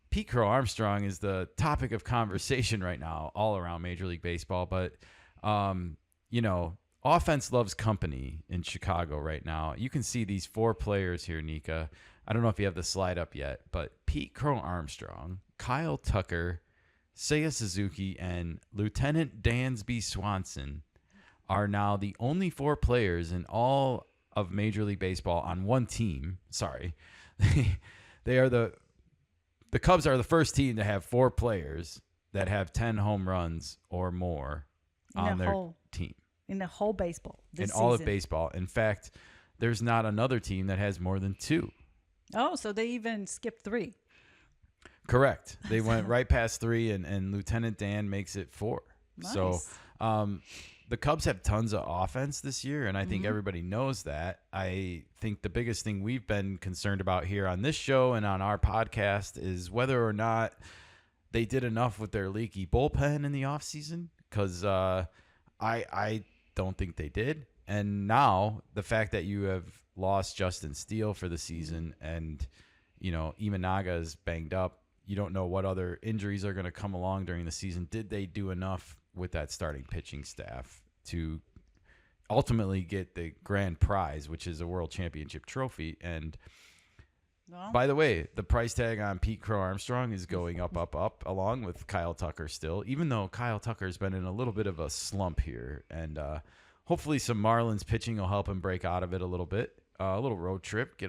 Pete Crow-Armstrong is the topic of conversation right now all around Major League Baseball. But, offense loves company in Chicago right now. You can see these 4 players here, Nika. I don't know if you have the slide up yet, but Pete Crow-Armstrong, Kyle Tucker, Seiya Suzuki, and Lieutenant Dansby Swanson are now the only 4 players in all of Major League Baseball on one team. Sorry. They are the Cubs are the first team to have 4 players that have 10 home runs or more on their team. In the whole baseball in all of baseball. In fact, there's not another team that has more than 2. Oh, so they even skipped 3. Correct. They went right past 3, and Lieutenant Dan makes it 4. Nice. So the Cubs have tons of offense this year, and I think everybody knows that. I think the biggest thing we've been concerned about here on this show and on our podcast is whether or not they did enough with their leaky bullpen in the offseason, because I don't think they did. And now the fact that you have lost Justin Steele for the season and, Imanaga is banged up, you don't know what other injuries are going to come along during the season. Did they do enough with that starting pitching staff to ultimately get the grand prize, which is a world championship trophy? And by the way, the price tag on Pete Crow-Armstrong is going up, along with Kyle Tucker still, even though Kyle Tucker's been in a little bit of a slump here. And hopefully some Marlins pitching will help him break out of it a little bit. A little road trip,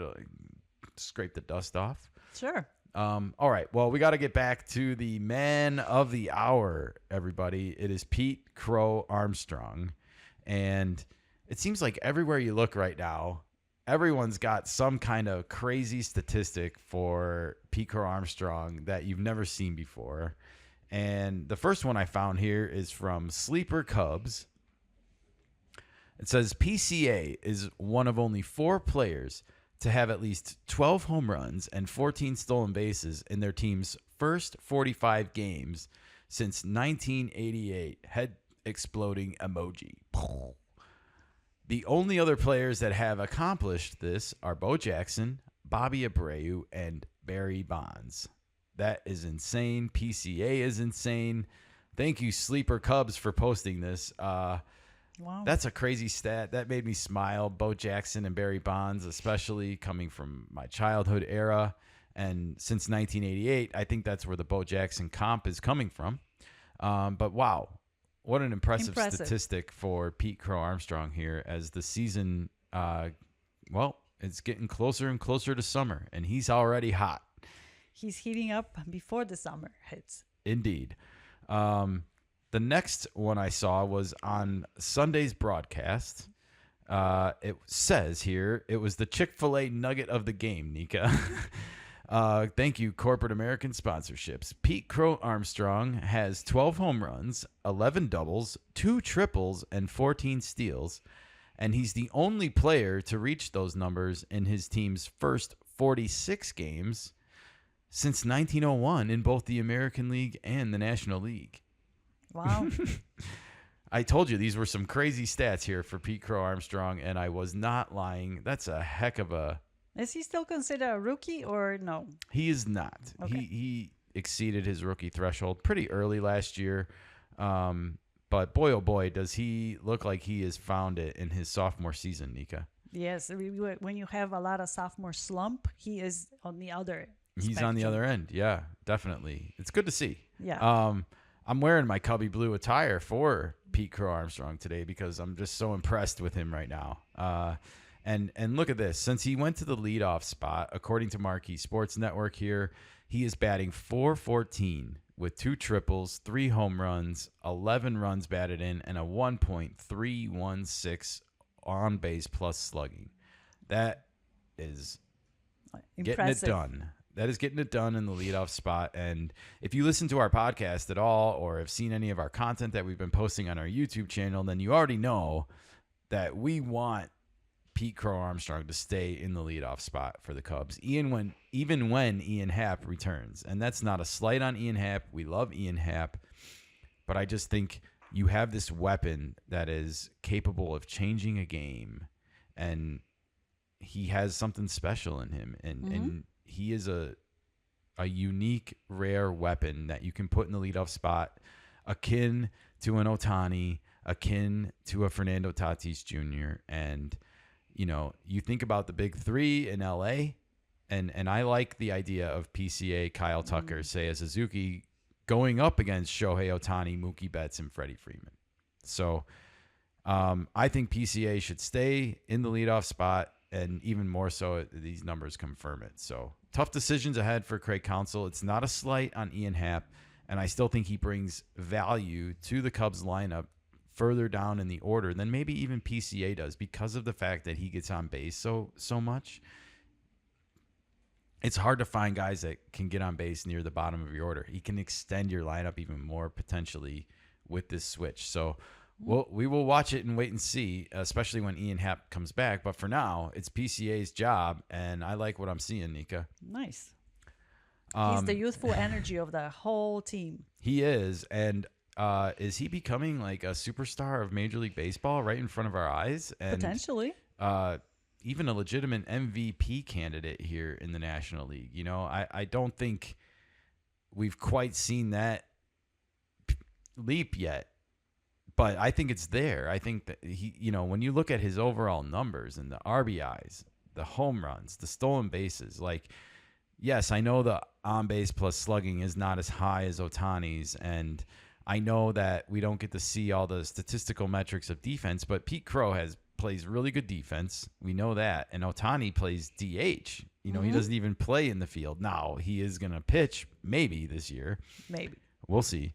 scrape the dust off. Sure. All right. Well, we got to get back to the man of the hour, everybody. It is Pete Crow-Armstrong. And it seems like everywhere you look right now, everyone's got some kind of crazy statistic for Pete Crow-Armstrong that you've never seen before. And the first one I found here is from Sleeper Cubs. It says PCA is one of only 4 players to have at least 12 home runs and 14 stolen bases in their team's first 45 games since 1988. Head exploding emoji. The only other players that have accomplished this are Bo Jackson, Bobby Abreu, and Barry Bonds. That is insane. PCA is insane. Thank you, Sleeper Cubs, for posting this. Wow. That's a crazy stat. That made me smile. Bo Jackson and Barry Bonds, especially coming from my childhood era. And since 1988, I think that's where the Bo Jackson comp is coming from. But wow, what an impressive statistic for Pete Crow-Armstrong here as the season, it's getting closer and closer to summer, and he's already hot. He's heating up before the summer hits. Indeed. The next one I saw was on Sunday's broadcast. It says here, it was the Chick-fil-A nugget of the game, Nika. Thank you, Corporate American Sponsorships. Pete Crow-Armstrong has 12 home runs, 11 doubles, 2 triples, and 14 steals. And he's the only player to reach those numbers in his team's first 46 games since 1901 in both the American League and the National League. Wow. I told you these were some crazy stats here for Pete Crow-Armstrong, and I was not lying. That's a heck of a... Is he still considered a rookie or no? He is not. Okay. He exceeded his rookie threshold pretty early last year. But boy, oh boy, does he look like he has found it in his sophomore season, Nika. Yes. When you have a lot of sophomore slump, he is on the other He's spectrum. On the other end. Yeah, definitely. It's good to see. Yeah. I'm wearing my Cubby Blue attire for Pete Crow-Armstrong today because I'm just so impressed with him right now. And look at this. Since he went to the leadoff spot, according to Marquee Sports Network here, he is batting .414 with 2 triples, 3 home runs, 11 runs batted in, and a 1.316 on base plus slugging. That is getting it done. That is getting it done in the leadoff spot. And if you listen to our podcast at all or have seen any of our content that we've been posting on our YouTube channel, then you already know that we want Pete Crow-Armstrong to stay in the leadoff spot for the Cubs, even when Ian Happ returns. And that's not a slight on Ian Happ. We love Ian Happ. But I just think you have this weapon that is capable of changing a game. And he has something special in him. And he is a a unique, rare weapon that you can put in the leadoff spot, akin to an Ohtani, akin to a Fernando Tatis Jr. And, you know, you think about the big three in LA, and I like the idea of PCA, Kyle Tucker, Seiya Suzuki going up against Shohei Ohtani, Mookie Betts, and Freddie Freeman. So I think PCA should stay in the leadoff spot, and even more so, these numbers confirm it. So tough decisions ahead for Craig Counsell. It's not a slight on Ian Happ, and I still think he brings value to the Cubs lineup further down in the order than maybe even PCA does because of the fact that he gets on base so much. It's hard to find guys that can get on base near the bottom of your order. He can extend your lineup even more potentially with this switch. So we will watch it and wait and see, especially when Ian Happ comes back. But for now, it's PCA's job, and I like what I'm seeing, Nika. Nice. He's the youthful energy of the whole team. He is, and is he becoming like a superstar of Major League Baseball right in front of our eyes? And, potentially. Even a legitimate MVP candidate here in the National League. You know, I don't think we've quite seen that leap yet. But I think it's there. I think that he, you know, when you look at his overall numbers and the RBIs, the home runs, the stolen bases, like, yes, I know the on base plus slugging is not as high as Ohtani's, and I know that we don't get to see all the statistical metrics of defense, but Pete Crow plays really good defense. We know that, and Ohtani plays DH. You know, he doesn't even play in the field. Now he is going to pitch maybe this year. Maybe we'll see.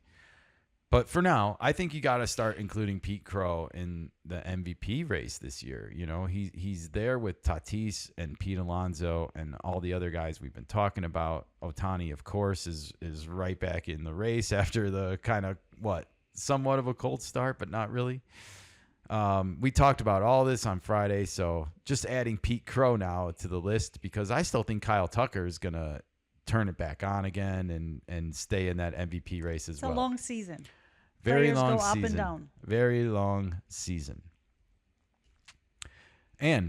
But for now, I think you got to start including Pete Crow in the MVP race this year. You know, he's there with Tatis and Pete Alonso and all the other guys we've been talking about. Ohtani, of course, is right back in the race after the kind of somewhat of a cold start, but not really. We talked about all this on Friday, so just adding Pete Crow now to the list because I still think Kyle Tucker is gonna turn it back on again and stay in that MVP race as well. It's a long season. Very Players long go up season. and down. Very long season. And